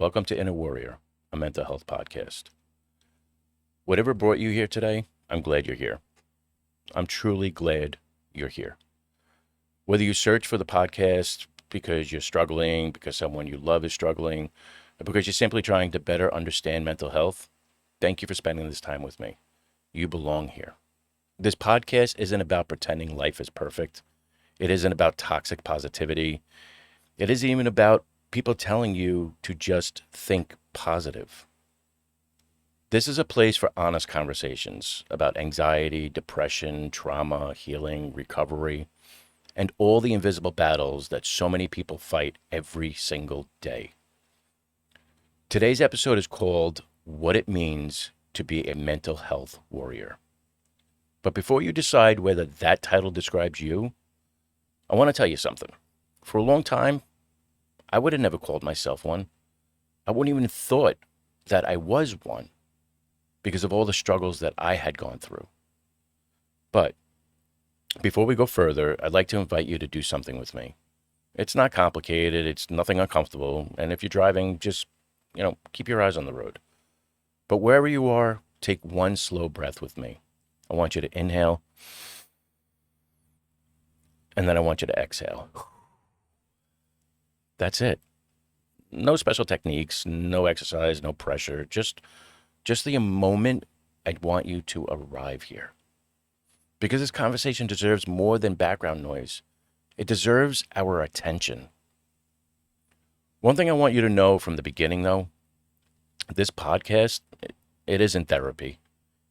Welcome to Inner Warrior, a mental health podcast. Whatever brought you here today, I'm glad you're here. I'm truly glad you're here. Whether you search for the podcast because you're struggling, because someone you love is struggling, or because you're simply trying to better understand mental health, thank you for spending this time with me. You belong here. This podcast isn't about pretending life is perfect. It isn't about toxic positivity. It isn't even about people telling you to just think positive. This is a place for honest conversations about anxiety, depression, trauma, healing, recovery, and all the invisible battles that so many people fight every single day. Today's episode is called What It Means to Be a Mental Health Warrior. But before you decide whether that title describes you, I want to tell you something. For a long time, I would have never called myself one. I wouldn't even thought that I was one because of all the struggles that I had gone through. But before we go further, I'd like to invite you to do something with me. It's not complicated. It's nothing uncomfortable. And if you're driving, just, keep your eyes on the road. But wherever you are, take one slow breath with me. I want you to inhale, and then I want you to exhale. That's it. No special techniques, no exercise, no pressure. Just the moment I'd want you to arrive here. Because this conversation deserves more than background noise. It deserves our attention. One thing I want you to know from the beginning, though, this podcast, it isn't therapy.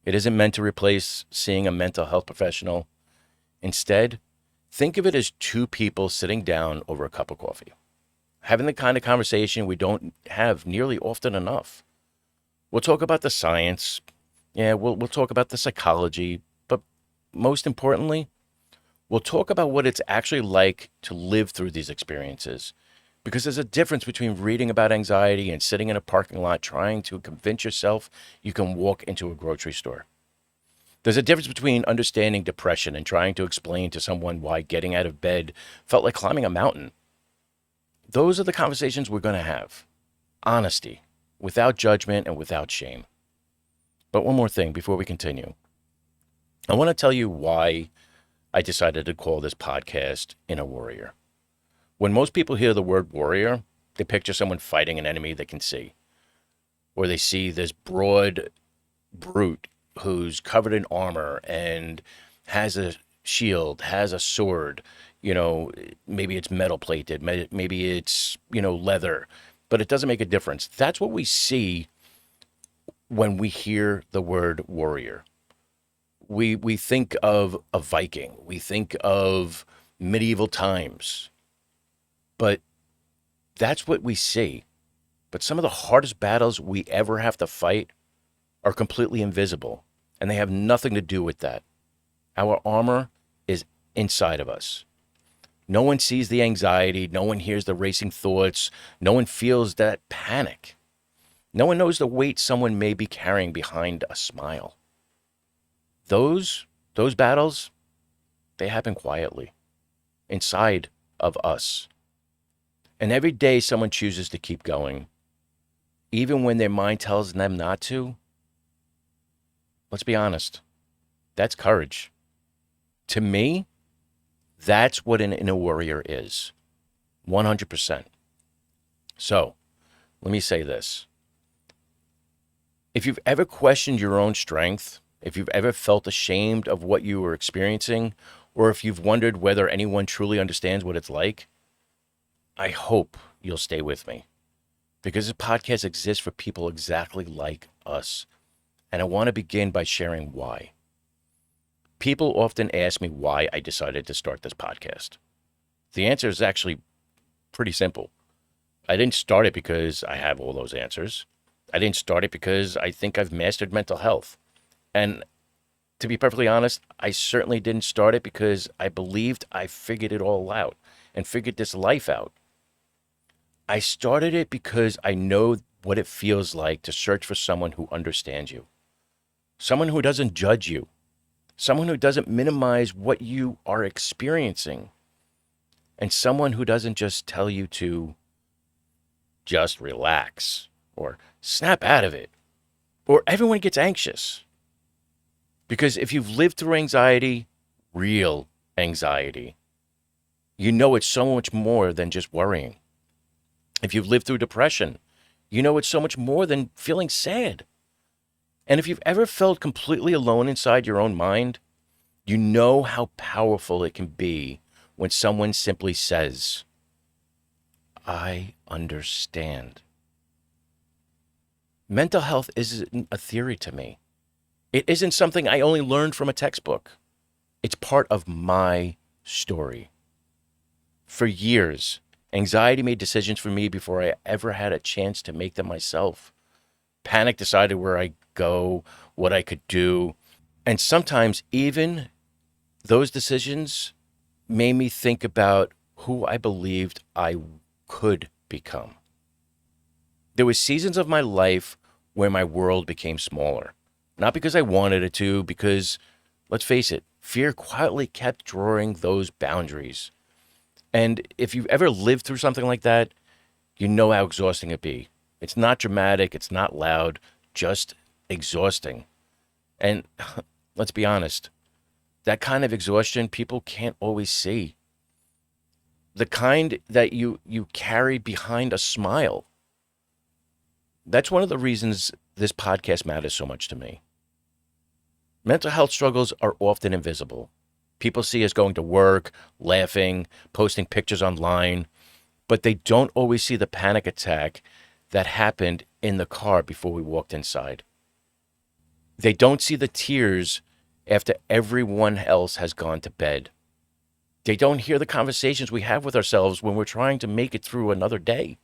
It isn't meant to replace seeing a mental health professional. Instead, think of it as two people sitting down over a cup of coffee, having the kind of conversation we don't have nearly often enough. We'll talk about the science. Yeah, we'll talk about the psychology. But most importantly, we'll talk about what it's actually like to live through these experiences. Because there's a difference between reading about anxiety and sitting in a parking lot trying to convince yourself you can walk into a grocery store. There's a difference between understanding depression and trying to explain to someone why getting out of bed felt like climbing a mountain. Those are the conversations we're going to have. Honesty, without judgment and without shame. But one more thing before we continue. I want to tell you why I decided to call this podcast Inner Warrior. When most people hear the word warrior, they picture someone fighting an enemy they can see. Or they see this broad brute who's covered in armor and has a shield, has a sword. Maybe it's metal plated, maybe it's, leather, but it doesn't make a difference. That's what we see when we hear the word warrior. We think of a Viking, we think of medieval times, but that's what we see. But some of the hardest battles we ever have to fight are completely invisible, and they have nothing to do with that. Our armor is inside of us. No one sees the anxiety. No one hears the racing thoughts. No one feels that panic. No one knows the weight someone may be carrying behind a smile. Those battles, they happen quietly, inside of us. And every day someone chooses to keep going, even when their mind tells them not to. Let's be honest, that's courage. To me, that's what an inner warrior is, 100%. So, let me say this. If you've ever questioned your own strength, if you've ever felt ashamed of what you were experiencing, or if you've wondered whether anyone truly understands what it's like, I hope you'll stay with me. Because this podcast exists for people exactly like us. And I want to begin by sharing why. People often ask me why I decided to start this podcast. The answer is actually pretty simple. I didn't start it because I have all those answers. I didn't start it because I think I've mastered mental health. And to be perfectly honest, I certainly didn't start it because I believed I figured it all out and figured this life out. I started it because I know what it feels like to search for someone who understands you. Someone who doesn't judge you. Someone who doesn't minimize what you are experiencing. And someone who doesn't just tell you to just relax or snap out of it or everyone gets anxious. Because if you've lived through anxiety, real anxiety, you know it's so much more than just worrying. If you've lived through depression, you know it's so much more than feeling sad. And if you've ever felt completely alone inside your own mind, you know how powerful it can be when someone simply says, I understand. Mental health isn't a theory to me. It isn't something I only learned from a textbook. It's part of my story. For years, anxiety made decisions for me before I ever had a chance to make them myself. Panic decided where I go, what I could do, and sometimes even those decisions made me think about who I believed I could become. There were seasons of my life where my world became smaller. Not because I wanted it to, because, let's face it, fear quietly kept drawing those boundaries. And if you've ever lived through something like that, you know how exhausting it be. It's not dramatic, it's not loud, just exhausting. And let's be honest, that kind of exhaustion people can't always see. The kind that you carry behind a smile. That's one of the reasons this podcast matters so much to me. Mental health struggles are often invisible. People see us going to work, laughing, posting pictures online, but they don't always see the panic attack that happened in the car before we walked inside. They don't see the tears after everyone else has gone to bed. They don't hear the conversations we have with ourselves when we're trying to make it through another day.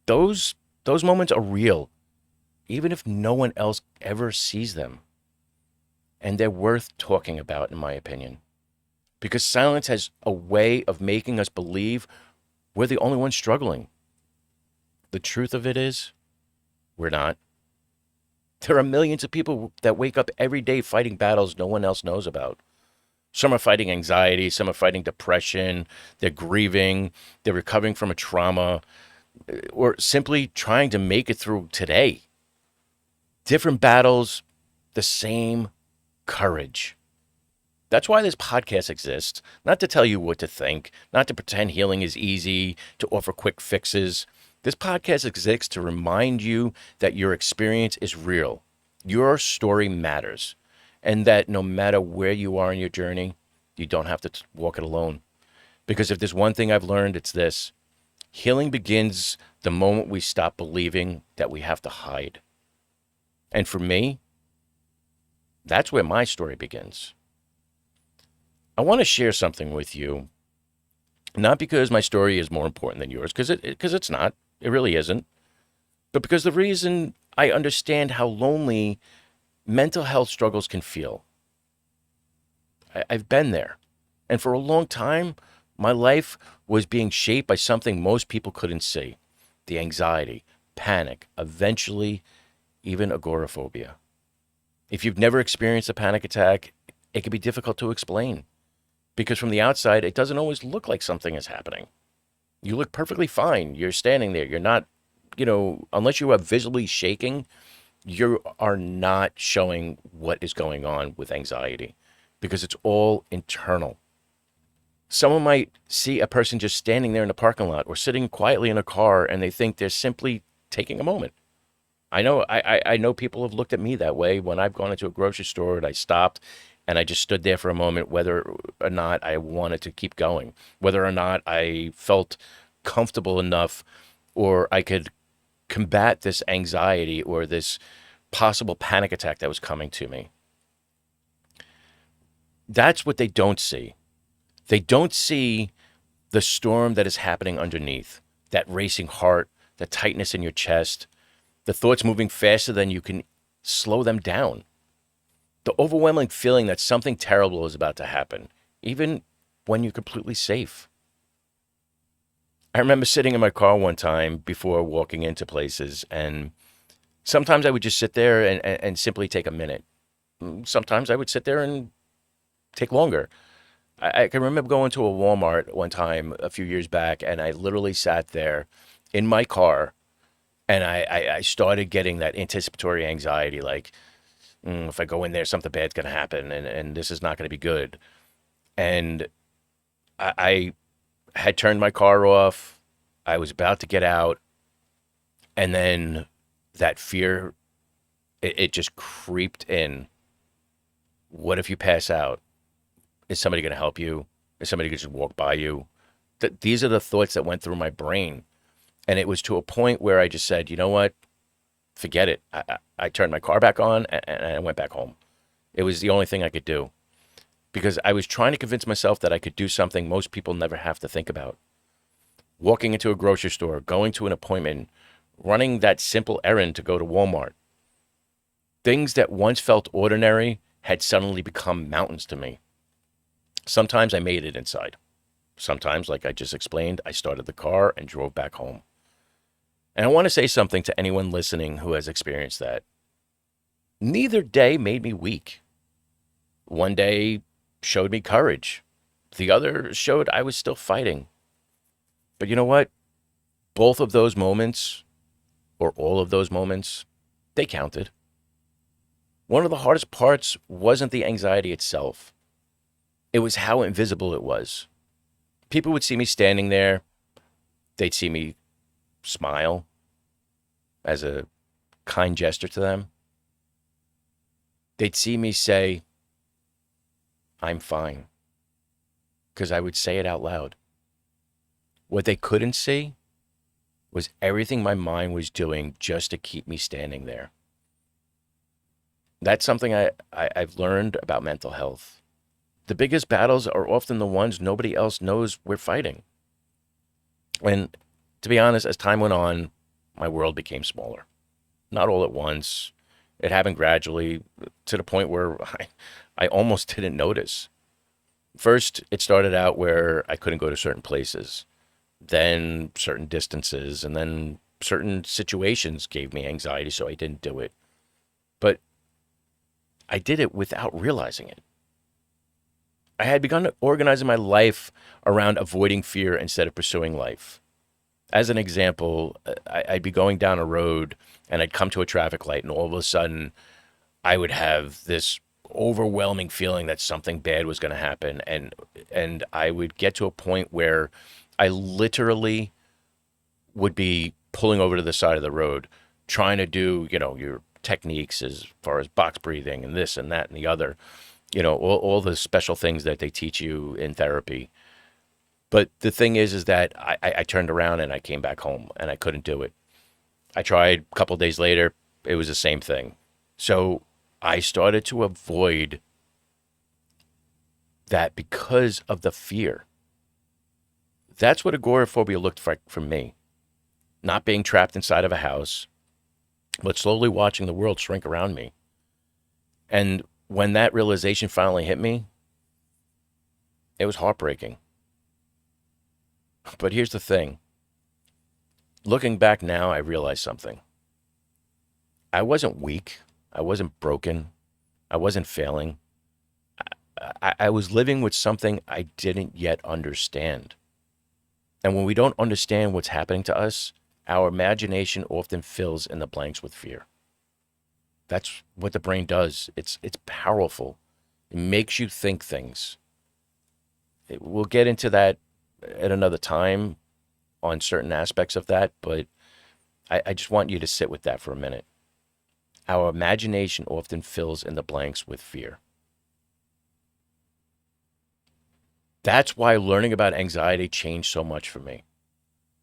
Those moments are real, even if no one else ever sees them. And they're worth talking about, in my opinion. Because silence has a way of making us believe we're the only ones struggling. The truth of it is, we're not. There are millions of people that wake up every day fighting battles no one else knows about. Some are fighting anxiety, some are fighting depression, they're grieving, they're recovering from a trauma, or simply trying to make it through today. Different battles, the same courage. That's why this podcast exists, not to tell you what to think, not to pretend healing is easy, to offer quick fixes. This podcast exists to remind you that your experience is real, your story matters, and that no matter where you are in your journey, you don't have to walk it alone. Because if there's one thing I've learned, it's this. Healing begins the moment we stop believing that we have to hide. And for me, that's where my story begins. I want to share something with you, not because my story is more important than yours, because it's not. It really isn't. But because the reason I understand how lonely mental health struggles can feel. I've been there. And for a long time, my life was being shaped by something most people couldn't see. The anxiety, panic, eventually even agoraphobia. If you've never experienced a panic attack, it can be difficult to explain. Because from the outside, it doesn't always look like something is happening. You look perfectly fine. You're standing there. You're not, unless you are visually shaking, you are not showing what is going on with anxiety because it's all internal. Someone might see a person just standing there in the parking lot or sitting quietly in a car and they think they're simply taking a moment. I know I know people have looked at me that way when I've gone into a grocery store and I stopped and I just stood there for a moment, whether or not I wanted to keep going, whether or not I felt comfortable enough or I could combat this anxiety or this possible panic attack that was coming to me. That's what they don't see. They don't see the storm that is happening underneath, that racing heart, the tightness in your chest, the thoughts moving faster than you can slow them down. The overwhelming feeling that something terrible is about to happen, even when you're completely safe. I remember sitting in my car one time before walking into places, and sometimes I would just sit there and simply take a minute. Sometimes I would sit there and take longer. I can remember going to a Walmart one time a few years back, and I literally sat there in my car, and I started getting that anticipatory anxiety, like, if I go in there, something bad's going to happen, and this is not going to be good. And I had turned my car off. I was about to get out, and then that fear, it just creeped in. What if you pass out? Is somebody going to help you? Is somebody going to just walk by you? These are the thoughts that went through my brain. And it was to a point where I just said, you know what? Forget it. I turned my car back on and I went back home. It was the only thing I could do because I was trying to convince myself that I could do something most people never have to think about. Walking into a grocery store, going to an appointment, running that simple errand to go to Walmart. Things that once felt ordinary had suddenly become mountains to me. Sometimes I made it inside. Sometimes, like I just explained, I started the car and drove back home. And I want to say something to anyone listening who has experienced that. Neither day made me weak. One day showed me courage. The other showed I was still fighting. But you know what? Both of those moments, or all of those moments, they counted. One of the hardest parts wasn't the anxiety itself. It was how invisible it was. People would see me standing there. They'd see me smile as a kind gesture to them. They'd see me say, I'm fine, because I would say it out loud. What they couldn't see was everything my mind was doing just to keep me standing there. That's something I've learned about mental health. The biggest battles are often the ones nobody else knows we're fighting. And to be honest, as time went on, my world became smaller. Not all at once. It happened gradually to the point where I almost didn't notice. First, it started out where I couldn't go to certain places, then certain distances, and then certain situations gave me anxiety, so I didn't do it. But I did it without realizing it. I had begun organizing my life around avoiding fear instead of pursuing life. As an example, I'd be going down a road and I'd come to a traffic light, and all of a sudden I would have this overwhelming feeling that something bad was going to happen, and I would get to a point where I literally would be pulling over to the side of the road, trying to do, your techniques as far as box breathing and this and that and the other, all the special things that they teach you in therapy. But the thing is that I turned around and I came back home and I couldn't do it. I tried a couple of days later. It was the same thing. So I started to avoid that because of the fear. That's what agoraphobia looked like for me. Not being trapped inside of a house, but slowly watching the world shrink around me. And when that realization finally hit me, it was heartbreaking. But here's the thing. Looking back now, I realized something. I wasn't weak. I wasn't broken. I wasn't failing. I was living with something I didn't yet understand. And when we don't understand what's happening to us, our imagination often fills in the blanks with fear. That's what the brain does. It's powerful. It makes you think things. We'll get into that at another time on certain aspects of that, but I just want you to sit with that for a minute. Our imagination often fills in the blanks with fear. That's why learning about anxiety changed so much for me.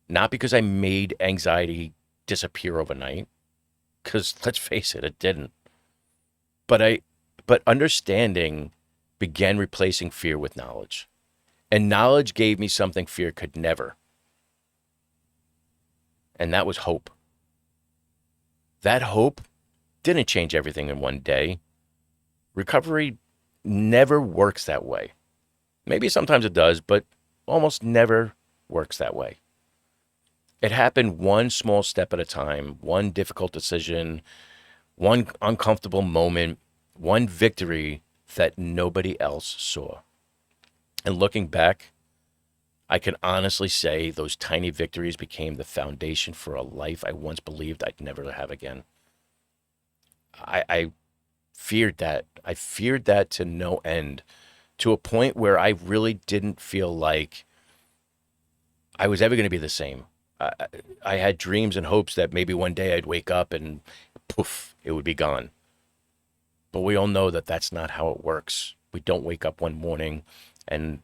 Not because I made anxiety disappear overnight, because let's face it didn't. But understanding began replacing fear with knowledge. And knowledge gave me something fear could never. And that was hope. That hope didn't change everything in one day. Recovery never works that way. Maybe sometimes it does, but almost never works that way. It happened one small step at a time, one difficult decision, one uncomfortable moment, one victory that nobody else saw. And looking back, I can honestly say those tiny victories became the foundation for a life I once believed I'd never have again. I feared that. I feared that to no end, to a point where I really didn't feel like I was ever going to be the same. I, I had dreams and hopes that maybe one day I'd wake up and poof, it would be gone. But we all know that that's not how it works. We don't wake up one morning and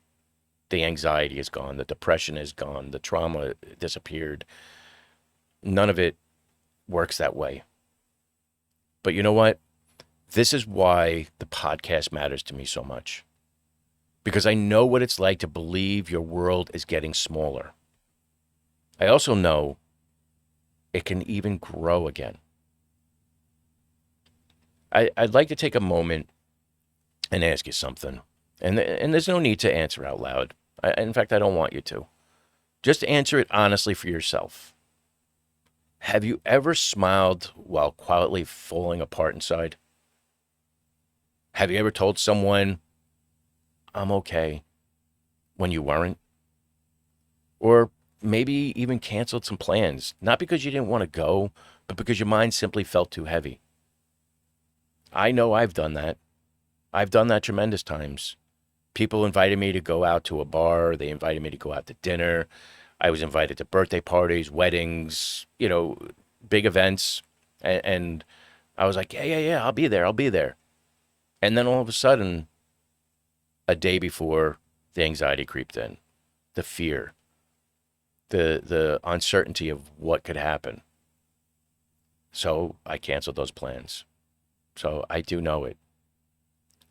the anxiety is gone, the depression is gone, the trauma disappeared. None of it works that way. But you know what? This is why the podcast matters to me so much. Because I know what it's like to believe your world is getting smaller. I also know it can even grow again. I'd like to take a moment and ask you something. And there's no need to answer out loud. In fact, I don't want you to. Just answer it honestly for yourself. Have you ever smiled while quietly falling apart inside? Have you ever told someone, I'm okay, when you weren't? Or maybe even canceled some plans, not because you didn't want to go, but because your mind simply felt too heavy. I know I've done that. I've done that tremendous times. People invited me to go out to a bar. They invited me to go out to dinner. I was invited to birthday parties, weddings, big events. And I was like, yeah, I'll be there. I'll be there. And then all of a sudden, a day before, the anxiety creeped in, the fear, the uncertainty of what could happen. So I canceled those plans. So I do know it.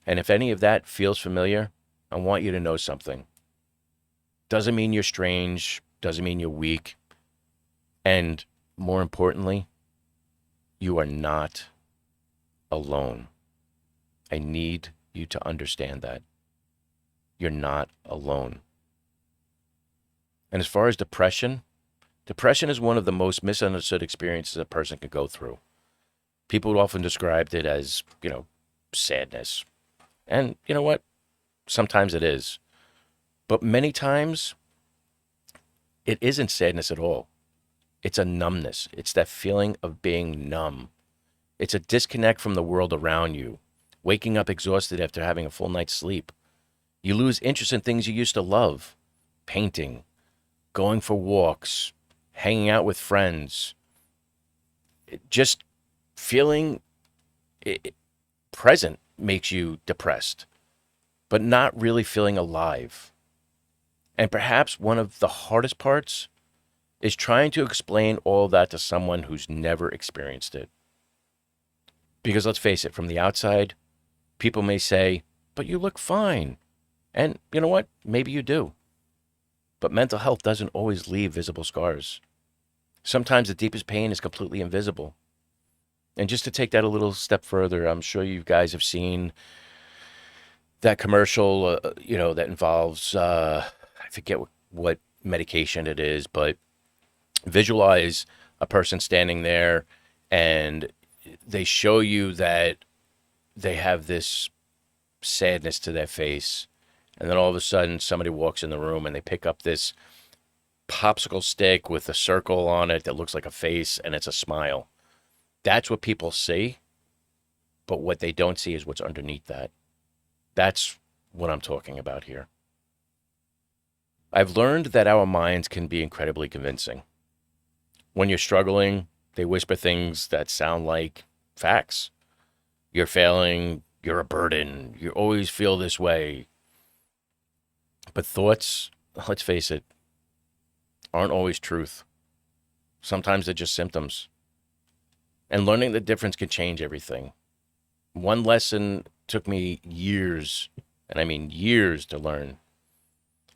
And if any of that feels familiar, I want you to know something. Doesn't mean you're strange, doesn't mean you're weak. And more importantly, you are not alone. I need you to understand that. You're not alone. And as far as depression is one of the most misunderstood experiences a person can go through. People often described it as, sadness. And you know what? Sometimes it is. But many times, it isn't sadness at all. It's a numbness. It's that feeling of being numb. It's a disconnect from the world around you, waking up exhausted after having a full night's sleep. You lose interest in things you used to love, painting, going for walks, hanging out with friends, just feeling present makes you depressed, but not really feeling alive. And perhaps one of the hardest parts is trying to explain all of that to someone who's never experienced it. Because let's face it, from the outside, people may say, but you look fine. And you know what? Maybe you do. But mental health doesn't always leave visible scars. Sometimes the deepest pain is completely invisible. And just to take that a little step further, I'm sure you guys have seen that commercial, that involves, I forget what medication it is, but visualize a person standing there and they show you that they have this sadness to their face. And then all of a sudden somebody walks in the room and they pick up this popsicle stick with a circle on it that looks like a face and it's a smile. That's what people see. But what they don't see is what's underneath that. That's what I'm talking about here. I've learned that our minds can be incredibly convincing. When you're struggling, they whisper things that sound like facts. You're failing, you're a burden, you always feel this way. But thoughts, let's face it, aren't always truth. Sometimes they're just symptoms. And learning the difference can change everything. One lesson took me years, and I mean years, to learn.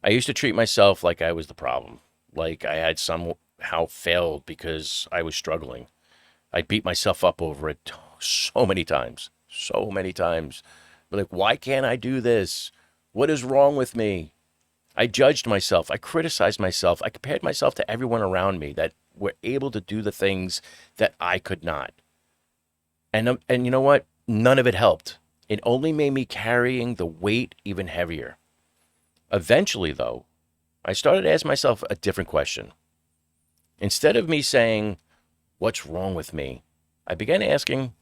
I used to treat myself like I was the problem, like I had somehow failed because I was struggling. I beat myself up over it so many times. Like, why can't I do this? What is wrong with me? I judged myself. I criticized myself. I compared myself to everyone around me that were able to do the things that I could not. And you know what? None of it helped. It only made me carrying the weight even heavier. Eventually, though, I started asking myself a different question. Instead of me saying, what's wrong with me? I began asking,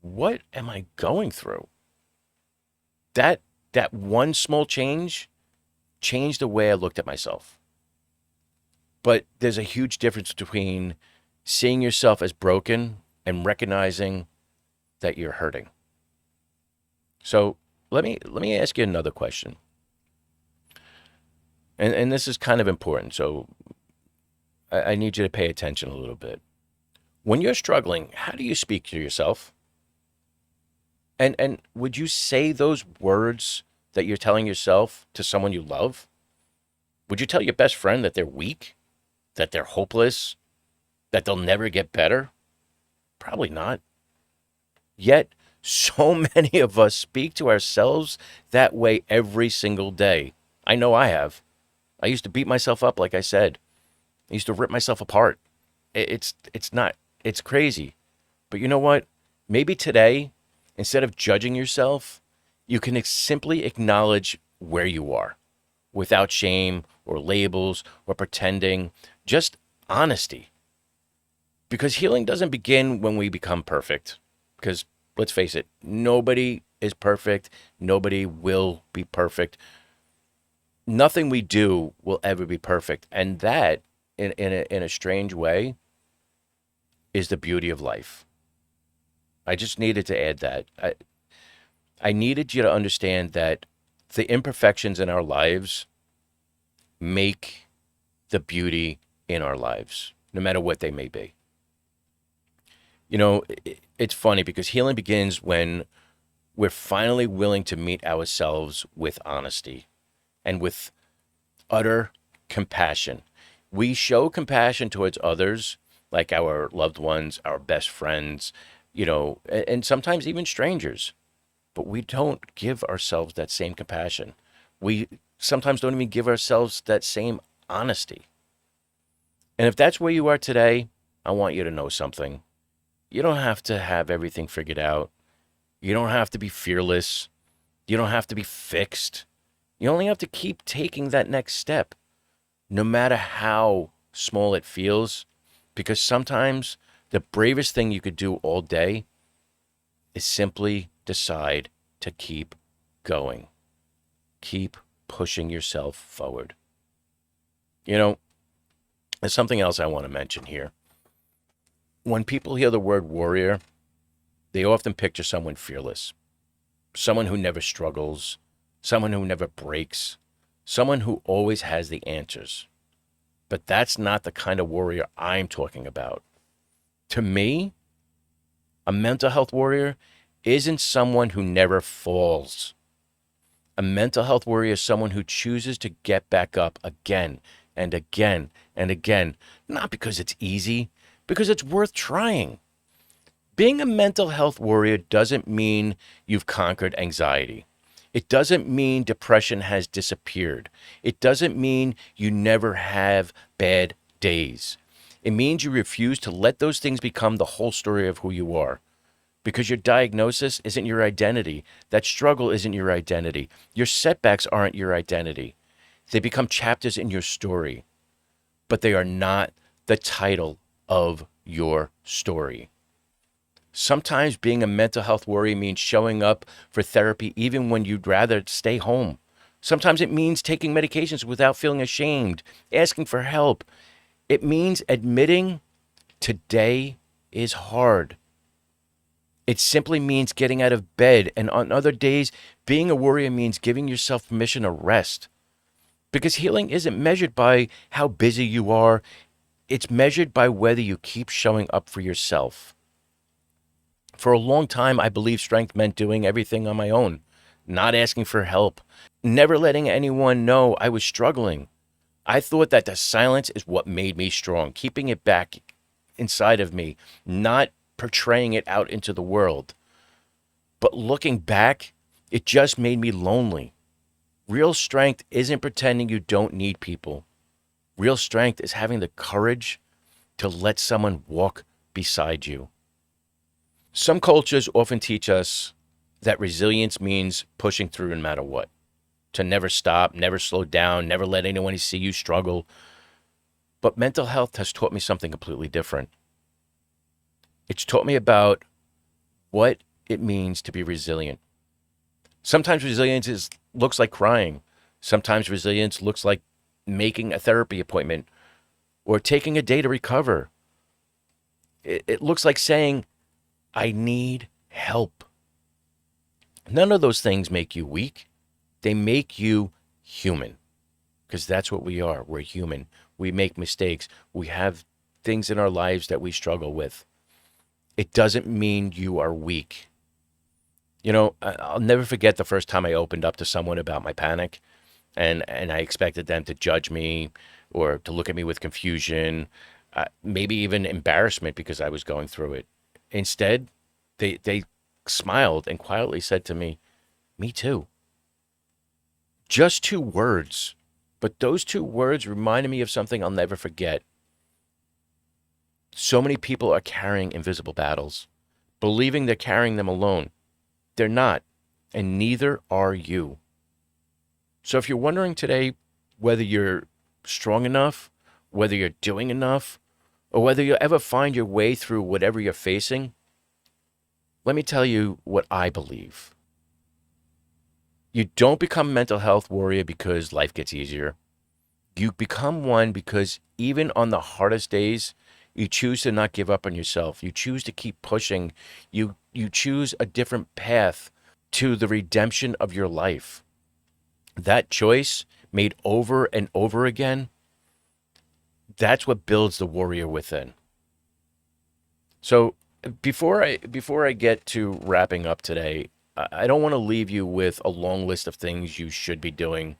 what am I going through? That that one small change changed the way I looked at myself. But there's a huge difference between seeing yourself as broken and recognizing that you're hurting. So let me ask you another question. And this is kind of important. So I need you to pay attention a little bit. When you're struggling, how do you speak to yourself? And would you say those words that you're telling yourself to someone you love? Would you tell your best friend that they're weak, that they're hopeless, that they'll never get better? Probably not. Yet, so many of us speak to ourselves that way every single day. I know I have. I used to beat myself up, like I said. I used to rip myself apart. It's not, it's crazy. But you know what? Maybe today, instead of judging yourself, you can simply acknowledge where you are without shame or labels or pretending, just honesty. Because healing doesn't begin when we become perfect. Because let's face it, nobody is perfect. Nobody will be perfect. Nothing we do will ever be perfect. And that, in a strange way, is the beauty of life. I just needed to add that. I needed you to understand that the imperfections in our lives make the beauty in our lives, no matter what they may be. You know, it's funny because healing begins when we're finally willing to meet ourselves with honesty and with utter compassion. We show compassion towards others, like our loved ones, our best friends, and sometimes even strangers, but we don't give ourselves that same compassion. We sometimes don't even give ourselves that same honesty. And if that's where you are today, I want you to know something. You don't have to have everything figured out. You don't have to be fearless. You don't have to be fixed. You only have to keep taking that next step, no matter how small it feels, because sometimes the bravest thing you could do all day is simply decide to keep going. Keep pushing yourself forward. There's something else I want to mention here. When people hear the word warrior, they often picture someone fearless, someone who never struggles, someone who never breaks, someone who always has the answers. But that's not the kind of warrior I'm talking about. To me, a mental health warrior isn't someone who never falls. A mental health warrior is someone who chooses to get back up again and again and again, not because it's easy, because it's worth trying. Being a mental health warrior doesn't mean you've conquered anxiety. It doesn't mean depression has disappeared. It doesn't mean you never have bad days. It means you refuse to let those things become the whole story of who you are. Because your diagnosis isn't your identity. That struggle isn't your identity. Your setbacks aren't your identity. They become chapters in your story, but they are not the title of your story. Sometimes being a mental health warrior means showing up for therapy even when you'd rather stay home. Sometimes it means taking medications without feeling ashamed, asking for help. It means admitting today is hard. It simply means getting out of bed. And on other days, being a warrior means giving yourself permission to rest. Because healing isn't measured by how busy you are. It's measured by whether you keep showing up for yourself. For a long time, I believed strength meant doing everything on my own, not asking for help, never letting anyone know I was struggling. I thought that the silence is what made me strong, keeping it back inside of me, not portraying it out into the world. But looking back, it just made me lonely. Real strength isn't pretending you don't need people. Real strength is having the courage to let someone walk beside you. Some cultures often teach us that resilience means pushing through no matter what. to never stop, never slow down, never let anyone see you struggle. But mental health has taught me something completely different. It's taught me about what it means to be resilient. Sometimes looks like crying. Sometimes resilience looks like making a therapy appointment or taking a day to recover. It looks like saying, I need help. None of those things make you weak. They make you human, because that's what we are. We're human. We make mistakes. We have things in our lives that we struggle with. It doesn't mean you are weak. You know, I'll never forget the first time I opened up to someone about my panic, and I expected them to judge me or to look at me with confusion, maybe even embarrassment because I was going through it. Instead, they smiled and quietly said to me too. Just 2 words, but those 2 words reminded me of something I'll never forget. So many people are carrying invisible battles, believing they're carrying them alone. They're not, and neither are you. So if you're wondering today whether you're strong enough, whether you're doing enough, or whether you'll ever find your way through whatever you're facing, let me tell you what I believe. You don't become a mental health warrior because life gets easier. You become one because even on the hardest days, you choose to not give up on yourself. You choose to keep pushing. You choose a different path to the redemption of your life. That choice made over and over again, that's what builds the warrior within. So before I get to wrapping up today, I don't want to leave you with a long list of things you should be doing.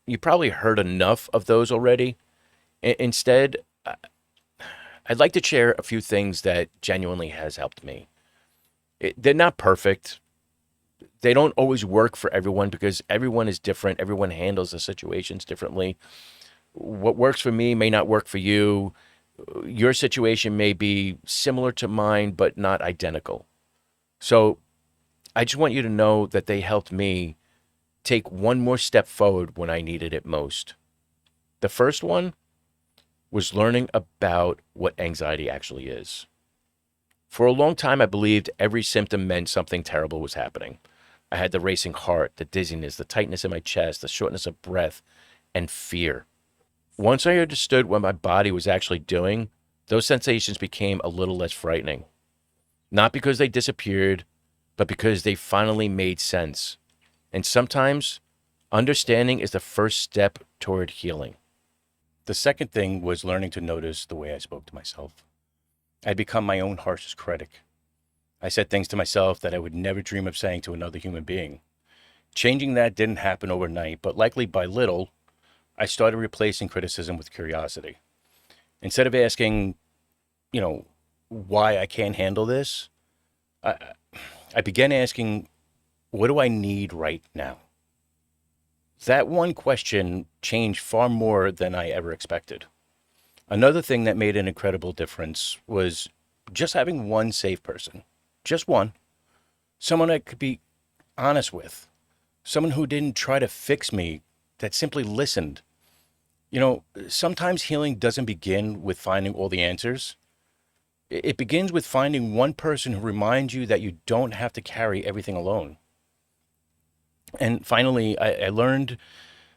You probably heard enough of those already. Instead, I'd like to share a few things that genuinely has helped me. They're not perfect. They don't always work for everyone because everyone is different. Everyone handles the situations differently. What works for me may not work for you. Your situation may be similar to mine, but not identical. So I just want you to know that they helped me take one more step forward when I needed it most. The first one was learning about what anxiety actually is. For a long time, I believed every symptom meant something terrible was happening. I had the racing heart, the dizziness, the tightness in my chest, the shortness of breath, and fear. Once I understood what my body was actually doing, those sensations became a little less frightening. Not because they disappeared, but because they finally made sense. And sometimes, understanding is the first step toward healing. The second thing was learning to notice the way I spoke to myself. I'd become my own harshest critic. I said things to myself that I would never dream of saying to another human being. Changing that didn't happen overnight, but likely by little, I started replacing criticism with curiosity. Instead of asking, why I can't handle this, I, I began asking, what do I need right now? That one question changed far more than I ever expected. Another thing that made an incredible difference was just having one safe person. Just one. Someone I could be honest with. Someone who didn't try to fix me, that simply listened. Sometimes healing doesn't begin with finding all the answers. It begins with finding one person who reminds you that you don't have to carry everything alone. And finally, I learned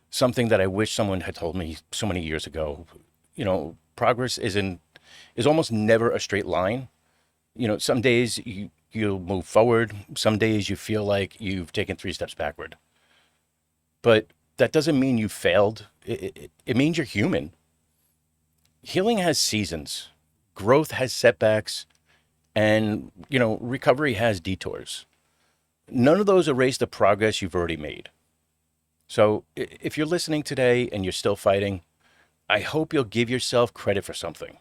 something that I wish someone had told me so many years ago. Progress is almost never a straight line. Some days you'll move forward. Some days you feel like you've taken 3 steps backward. But that doesn't mean you failed. It means you're human. Healing has seasons. Growth has setbacks. And, recovery has detours. None of those erase the progress you've already made. So if you're listening today and you're still fighting, I hope you'll give yourself credit for something.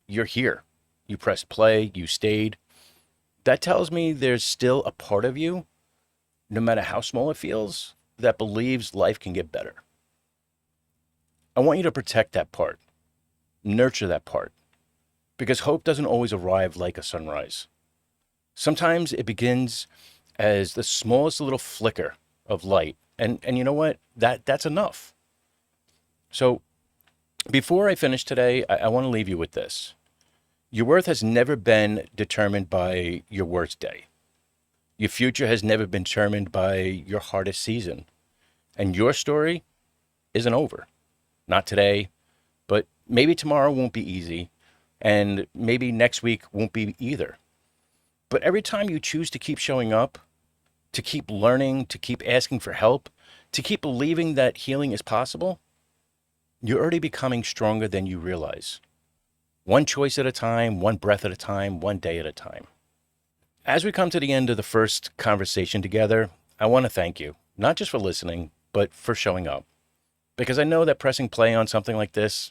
You're here. You pressed play. You stayed. That tells me there's still a part of you, no matter how small it feels, that believes life can get better. I want you to protect that part, nurture that part, because hope doesn't always arrive like a sunrise. Sometimes it begins as the smallest little flicker of light And you know what? That's enough. So before I finish today, I want to leave you with this. Your worth has never been determined by your worst day. Your future has never been determined by your hardest season. And your story isn't over. Not today, but maybe tomorrow won't be easy. And maybe next week won't be either. But every time you choose to keep showing up, to keep learning, to keep asking for help, to keep believing that healing is possible, you're already becoming stronger than you realize. One choice at a time, one breath at a time, one day at a time. As we come to the end of the first conversation together, I want to thank you, not just for listening, but for showing up. Because I know that pressing play on something like this,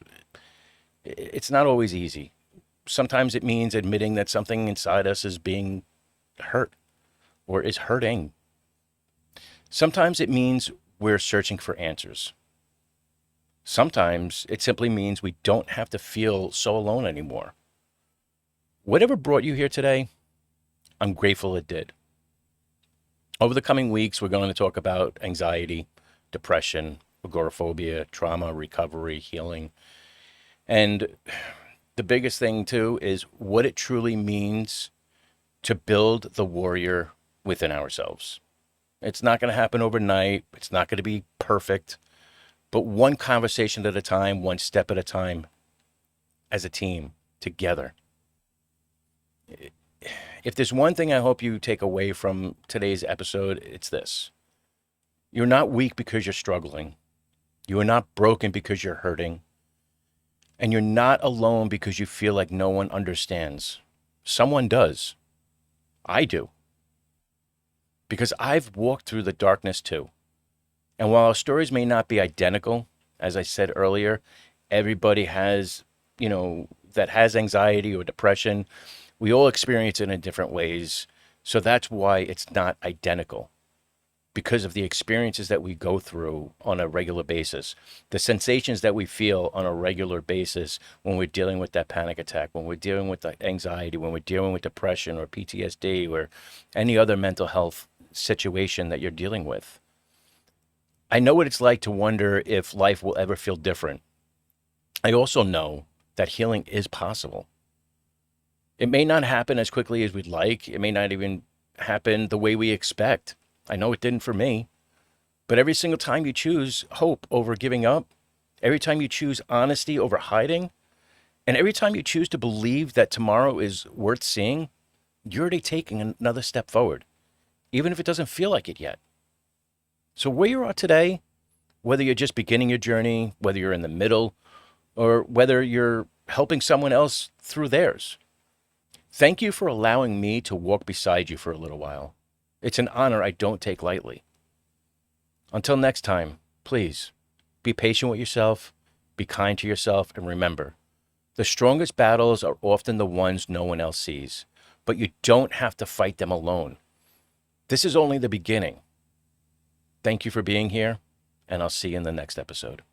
it's not always easy. Sometimes it means admitting that something inside us is being hurt or is hurting. Sometimes it means we're searching for answers. Sometimes it simply means we don't have to feel so alone anymore. Whatever brought you here today, I'm grateful it did. Over the coming weeks, we're going to talk about anxiety, depression, agoraphobia, trauma, recovery, healing. And the biggest thing, too, is what it truly means to build the warrior within ourselves. It's not going to happen overnight. It's not going to be perfect. But one conversation at a time, one step at a time, as a team, together. If there's one thing I hope you take away from today's episode, it's this. You're not weak because you're struggling. You are not broken because you're hurting. And you're not alone because you feel like no one understands. Someone does. I do. Because I've walked through the darkness too. And while our stories may not be identical, as I said earlier, everybody has, that has anxiety or depression. We all experience it in different ways. So that's why it's not identical. Because of the experiences that we go through on a regular basis, the sensations that we feel on a regular basis when we're dealing with that panic attack, when we're dealing with the anxiety, when we're dealing with depression or PTSD or any other mental health situation that you're dealing with. I know what it's like to wonder if life will ever feel different. I also know that healing is possible. It may not happen as quickly as we'd like. It may not even happen the way we expect. I know it didn't for me. But every single time you choose hope over giving up, every time you choose honesty over hiding, and every time you choose to believe that tomorrow is worth seeing, you're already taking another step forward, even if it doesn't feel like it yet. So where you are today, whether you're just beginning your journey, whether you're in the middle, or whether you're helping someone else through theirs, thank you for allowing me to walk beside you for a little while. It's an honor I don't take lightly. Until next time, please be patient with yourself, be kind to yourself, and remember, the strongest battles are often the ones no one else sees, but you don't have to fight them alone. This is only the beginning. Thank you for being here, and I'll see you in the next episode.